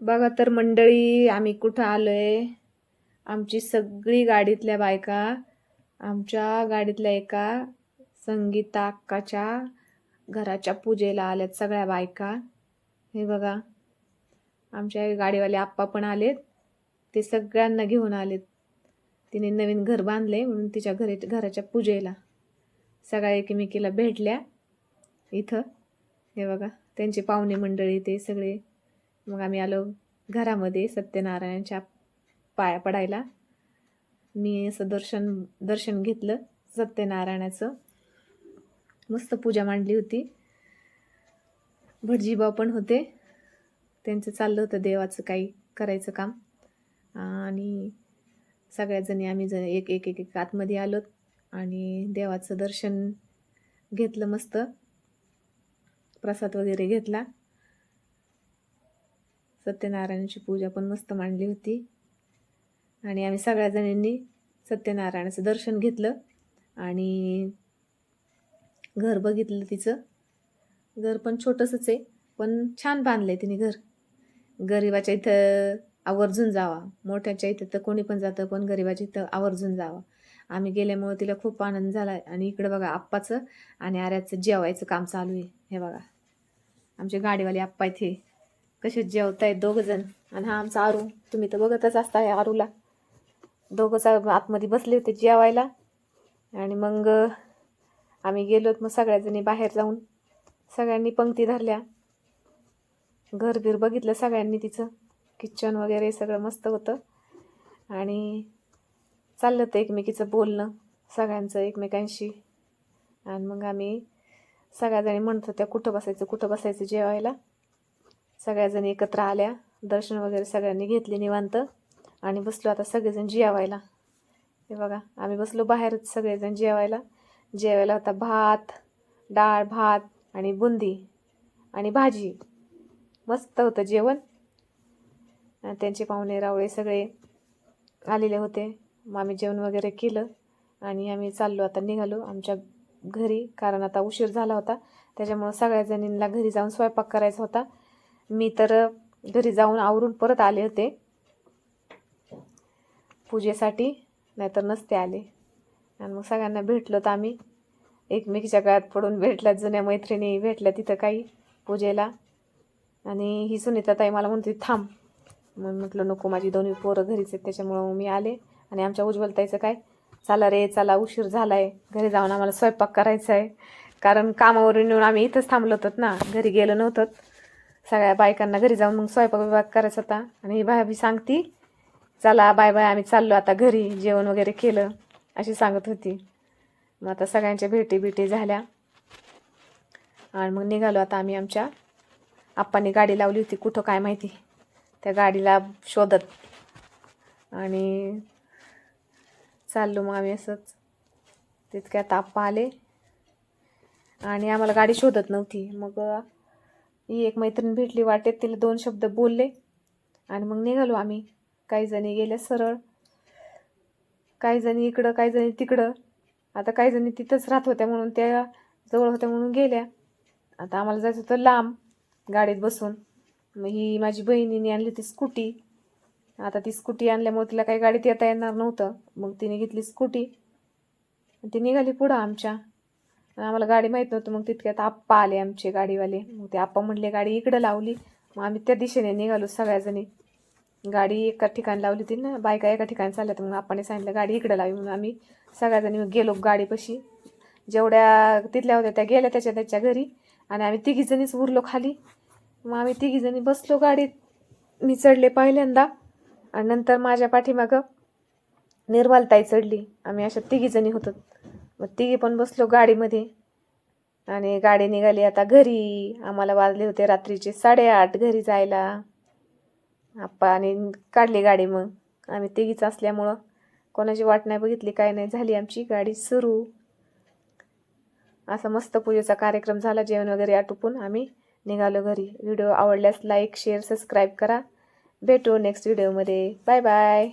बघा तर मंडळी, आम्ही कुठं आलोय. आमची सगळी गाडीतल्या बायका आमच्या गाडीतल्या एका संगीता अक्काच्या घराच्या पूजेला आल्यात सगळ्या बायका. हे बघा, आमच्या गाडीवाले आप्पा पण आलेत. ते सगळ्यांना घेऊन आलेत. तिने नवीन घर बांधले म्हणून तिच्या घराच्या पूजेला सगळ्या एकमेकीला भेटल्या इथं. हे बघा, त्यांची पाहुणे मंडळी ते सगळे. मग आम्ही आलो घरामध्ये सत्यनारायणच्या पाया पडायला. मी असं दर्शन घेतलं सत्यनारायणाचं. मस्त पूजा मांडली होती. भटजीबाऊ पण होते. त्यांचं चाललं होतं देवाचं काही करायचं काम. आणि सगळ्याजणी आम्ही एक एक एक एक आतमध्ये आलोत आणि देवाचं दर्शन घेतलं. मस्त प्रसाद वगैरे घेतला. सत्यनारायणाची पूजा पण मस्त मांडली होती. आणि आम्ही सगळ्या जणींनी सत्यनारायणाचं दर्शन घेतलं आणि घर बघितलं. तिचं घर पण छोटंसंच आहे, पण छान बांधलंय तिने घर. गरिबाच्या इथं आवर्जून जावा. मोठ्याच्या इथं तर कोणी पण जातं, पण गरिबाच्या इथं आवर्जून जावा. आम्ही गेल्यामुळं तिला खूप आनंद झाला. आणि इकडं बघा, आप्पाचं आणि आर्याचं जेवायचं काम चालू आहे. हे बघा, आमचे गाडीवाले आप्पा इथे कसे जेवतायत दोघंजण. आणि हा आमचा आरू, तुम्ही तर बघतच असता या आरूला. दोघंच आतमध्ये बसले होते जेवायला. आणि मग आम्ही गेलोत. मग सगळ्याजणी बाहेर जाऊन सगळ्यांनी पंक्ती धरल्या. घरबीर बघितलं सगळ्यांनी. तिचं किचन वगैरे सगळं मस्त होतं. आणि चाललं होतं एकमेकीचं बोलणं सगळ्यांचं एकमेकांशी. आणि मग आम्ही सगळ्याजणी म्हणत होत्या कुठं बसायचं जेवायला. सगळ्याजणी एकत्र आल्या. दर्शन वगैरे सगळ्यांनी घेतले निवांत आणि बसलो आता सगळेजण जेवायला. हे बघा, आम्ही बसलो बाहेरच सगळेजण जेवायला होता भात, डाळ भात आणि बुंदी आणि भाजी. मस्त होतं जेवण. त्यांचे पाहुणे रावळे सगळे आलेले होते. मग आम्ही जेवण वगैरे केलं आणि आम्ही चाललो आता, निघालो आमच्या घरी. कारण आता उशीर झाला होता, त्याच्यामुळं सगळ्या जणींना घरी जाऊन स्वयंपाक करायचा होता. मी तर घरी जाऊन आवरून परत आले होते पूजेसाठी, नाहीतर नसते आले. आणि मग सगळ्यांना भेटलो तर आम्ही एकमेकीच्या गळ्यात पडून भेटल्या. जुन्या मैत्रिणी भेटल्या तिथं काही पूजेला. आणि ही सुनीताताई मला म्हणते थांब. मग म्हटलं नको, माझी दोन्ही पोरं घरीच आहेत, त्याच्यामुळं मी आले. आणि आमच्या उज्ज्वलताईचं काय, चला रे चला, उशीर झाला आहे, घरी जाऊन आम्हाला स्वयंपाक करायचा आहे. कारण कामावरून येऊन आम्ही इथंच थांबलो होतो ना, घरी गेलो नव्हतं. सगळ्या बायकांना घरी जाऊन मग स्वयंपाक करायचा होता. आणि ही भाभी सांगती चला बाय बाय, आम्ही चाललो आता घरी, जेवण वगैरे केलं अशी सांगत होती. मग आता सगळ्यांच्या भेटी झाल्या आणि मग निघालो आता आम्ही. आमच्या आप्पांनी गाडी लावली होती कुठं काय माहिती, त्या गाडीला शोधत. आणि चाललो मग आम्ही असंच. तितक्यात आप्पा आले आणि आम्हाला गाडी शोधत नव्हती. मग ही एक मैत्रीण भेटली वाटेत, तिला 2 शब्द बोलले आणि मग निघालो आम्ही. काही जणी गेल्या सरळ, काही जणी इकडं, काही जणी तिकडं. आता काही जणी तिथंच राहत होत्या म्हणून त्या जवळ होत्या म्हणून गेल्या. आता आम्हाला जायचं होतं लांब गाडीत बसून. मग ही माझी बहिणीने आणली ती स्कूटी. आता ती स्कूटी आणल्यामुळे तिला काही गाडीत येता येणार नव्हतं. मग तिने घेतली स्कूटी, ती निघाली पुढं आमच्या. आम्हाला गाडी माहीत नव्हतं. मग तितक्यात आप्पा आले आमचे गाडीवाले. मग ते आप्पा म्हणले गाडी इकडं लावली. मग आम्ही त्या दिशेने निघालो सगळ्याजणी. गाडी एका ठिकाणी लावली होती ना, बायका एका ठिकाणी चालल्या. तर मग आप्पाने सांगितलं गाडी इकडं लावी. म्हणून आम्ही सगळ्याजणी गेलो गाडीपाशी. जेवढ्या तिथल्या होत्या त्या गेल्या त्याच्या घरी आणि आम्ही तिघीजणीच उरलो खाली. मग आम्ही तिघीजणी बसलो गाडीत. मी चढले पहिल्यांदा आणि नंतर माझ्या पाठीमागं निर्मलताई चढली. आम्ही अशा तिघीजणी होतो. मग तिघी पण बसलो गाडीमध्ये आणि गाडी निघाली आता घरी. आम्हाला वाजले होते रात्रीचे 8:30 घरी जायला. आप्पाने काढली गाडी. मग आम्ही तिघीच असल्यामुळं कोणाची वाट नाही बघितली, काय नाही, झाली आमची गाडी सुरू. असा मस्त पूजेचा कार्यक्रम झाला. जेवण वगैरे आटोपून आम्ही निघालो घरी. व्हिडिओ आवडल्यास लाईक शेअर सबस्क्राईब करा. भेटू नेक्स्ट व्हिडिओमध्ये. Bye bye.